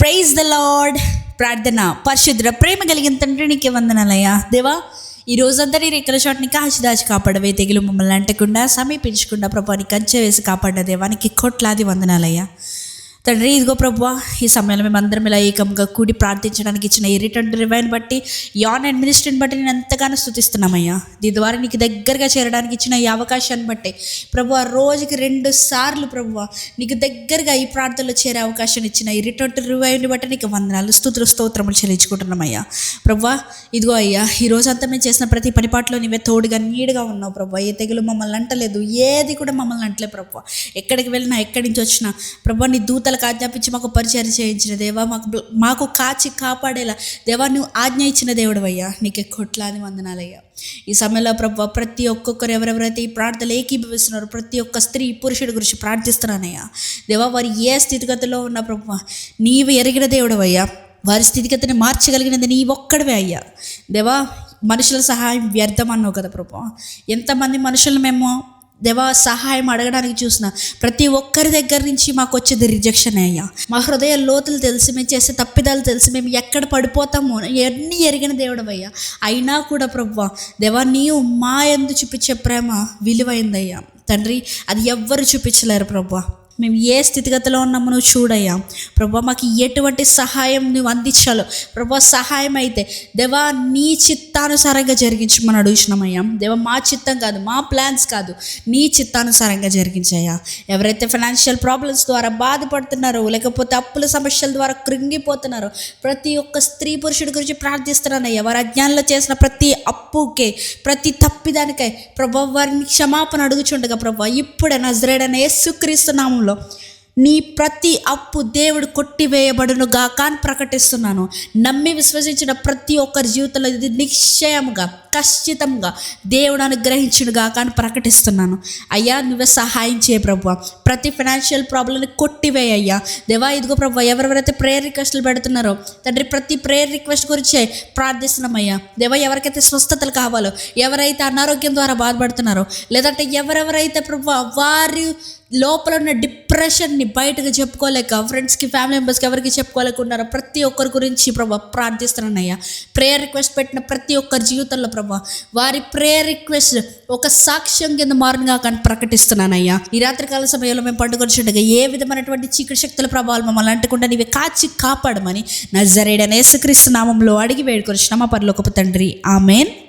Praise the lord. ప్రార్థన. పరిశుద్ధ ప్రేమ కలిగిన తండ్రి నీకే వందనాలయ్యా. దేవా, ఈ రోజంతా నీ రెక్కల చోటుని కాచి దాచి కాపాడవే, తెగులు మమ్మల్ని అంటకుండా సమీపించకుండా ప్రభా నీ కంచె వేసి కాపాడిన దేవానికి కోట్లాది వందనాలయ్యా. తండ్రి, ఇదిగో ప్రభువా, ఈ సమయంలో మేము అందరం ఇలా ఏకంగా కూడి ప్రార్థించడానికి ఇచ్చిన ఈ రిటర్న్ రివైన్ బట్టి, ఈ ఆన్లైన్ మినిస్ట్రీని బట్టి నేను ఎంతగానో స్తుతిస్తున్నామయ్యా. దీని ద్వారా నీకు దగ్గరగా చేరడానికి ఇచ్చిన ఈ అవకాశాన్ని బట్టి ప్రభువా, రోజుకి 2 సార్లు ప్రభువా నీకు దగ్గరగా ఈ ప్రార్థనలో చేరే అవకాశం ఇచ్చిన ఈ రిటర్న్ రివైన్ని బట్టి నీకు వందనాలు, స్తోత్రములు చెల్లించుకుంటున్నామయ్యా. ప్రభువా, ఇదిగో అయ్యా, ఈ రోజంతా మేము చేసిన ప్రతి పనిపాట్లో నీవే తోడుగా నీడుగా ఉన్నావు ప్రభువా. ఏ తెగులు మమ్మల్ని అంటలేదు, ఏది కూడా మమ్మల్ని అంటలేదు ప్రభువా. ఎక్కడికి వెళ్ళినా, ఎక్కడి నుంచి వచ్చినా ప్రభువా నీ దూతలకు ఆజ్ఞాపించి మాకు పరిచయం చేయించిన దేవా, మాకు కాచి కాపాడేలా దేవా నువ్వు ఆజ్ఞ ఇచ్చిన దేవుడు అయ్యా. నీకే కోట్లాది వందనాలయ్యా. ఈ సమయంలో ప్రభువా, ప్రతి ఒక్కొక్కరు ఎవరెవరైతే ఈ ప్రార్థనలు ఏకీభవిస్తున్నారో ప్రతి ఒక్క స్త్రీ పురుషుడి గురించి ప్రార్థిస్తున్నానయ్యా. దేవా, వారు ఏ స్థితిగతిలో ఉన్న ప్రభువా నీవు ఎరిగిన దేవుడు అయ్యా. వారి స్థితిగతిని మార్చగలిగినది నీ ఒక్కడివే అయ్యా. దేవా, మనుషుల సహాయం వ్యర్థం అన్నావు కదా ప్రభువా. ఎంతమంది మనుషులు మేము దేవా సహాయం అడగడానికి చూసిన ప్రతి ఒక్కరి దగ్గర నుంచి మాకు వచ్చేది రిజెక్షన్ అయ్యా. మా హృదయ లోతులు తెలిసి, మేము చేసే తప్పిదాలు తెలిసి, మేము ఎక్కడ పడిపోతామో ఎన్ని ఎరిగిన దేవుడవయ్యా. అయినా కూడా ప్రభువా దేవా, నీవు మా యందు చూపించే ప్రేమ విలువైందయ్యా. తండ్రి, అది ఎవ్వరు చూపించలేరు ప్రభువా. మేము ఏ స్థితిగతిలో ఉన్నామో నువ్వు చూడయ్యా. ప్రభా, మాకు ఎటువంటి సహాయం నువ్వు అందించాలో ప్రభా, సహాయం అయితే దేవా నీ చిత్తానుసారంగా జరిగించమని అడుగుతున్నామయ్యా. దేవా, మా చిత్తం కాదు, మా ప్లాన్స్ కాదు, నీ చిత్తానుసారంగా జరిగించయ్యా. ఎవరైతే ఫైనాన్షియల్ ప్రాబ్లమ్స్ ద్వారా బాధపడుతున్నారో, లేకపోతే అప్పుల సమస్యల ద్వారా కృంగిపోతున్నారో ప్రతి ఒక్క స్త్రీ పురుషుడి గురించి ప్రార్థిస్తున్నానయ్యా. వారి అజ్ఞానంలో చేసిన ప్రతి అప్పుకే, ప్రతి తప్పిదానికై ప్రభా వారిని క్షమాపణ అడుగుచుండగా ప్రభా, ఇప్పుడే నజరేయుడైన యేసుక్రీస్తు నామములో నీ ప్రతి అప్పు దేవుడు కొట్టివేయబడును గాక అని ప్రకటిస్తున్నాను. నమ్మి విశ్వసించిన ప్రతి ఒక్కరి జీవితంలో ఇది నిశ్చయముగా, ఖచ్చితంగా దేవుడు అనుగ్రహించును గాక అని ప్రకటిస్తున్నాను. అయ్యా, నువ్వే సహాయం చేయ ప్రభువా. ప్రతి ఫైనాన్షియల్ ప్రాబ్లమ్ని కొట్టివేయ్యా. దేవా, ఇదిగో ప్రభువా, ఎవరెవరైతే ప్రేయర్ రిక్వెస్ట్లు పెడుతున్నారో తండ్రి, ప్రతి ప్రేయర్ రిక్వెస్ట్ గురించే ప్రార్థిస్తున్నామయ్యా. దేవా, ఎవరికైతే స్వస్థతలు కావాలో, ఎవరైతే అనారోగ్యం ద్వారా బాధపడుతున్నారో, లేదంటే ఎవరెవరైతే ప్రభువా వారి లోపల ఉన్న డిప్రెషన్ని బయటకు చెప్పుకోలేక, ఫ్రెండ్స్కి, ఫ్యామిలీ మెంబర్స్కి ఎవరికి చెప్పుకోలేకున్నారో ప్రతి ఒక్కరి గురించి ప్రభా ప్రార్థిస్తున్నానయ్యా. ప్రేయర్ రిక్వెస్ట్ పెట్టిన ప్రతి ఒక్కరి జీవితంలో ప్రభా వారి ప్రేయర్ రిక్వెస్ట్ ఒక సాక్ష్యం కింద మారునుగా కానీ ప్రకటిస్తున్నానయ్యా. ఈ రాత్రికాల సమయంలో మేము పండుగొచ్చుండగా ఏ విధమైనటువంటి చీకటి శక్తుల ప్రభావాలు మమ్మల్ని అంటకుండా నీవే కాచి కాపాడమని నజరేయుడైన యేసుక్రీస్తు నామములో అడిగి వేడుకొనిచున్నాము మా పరలోకపు తండ్రి. ఆమేన్.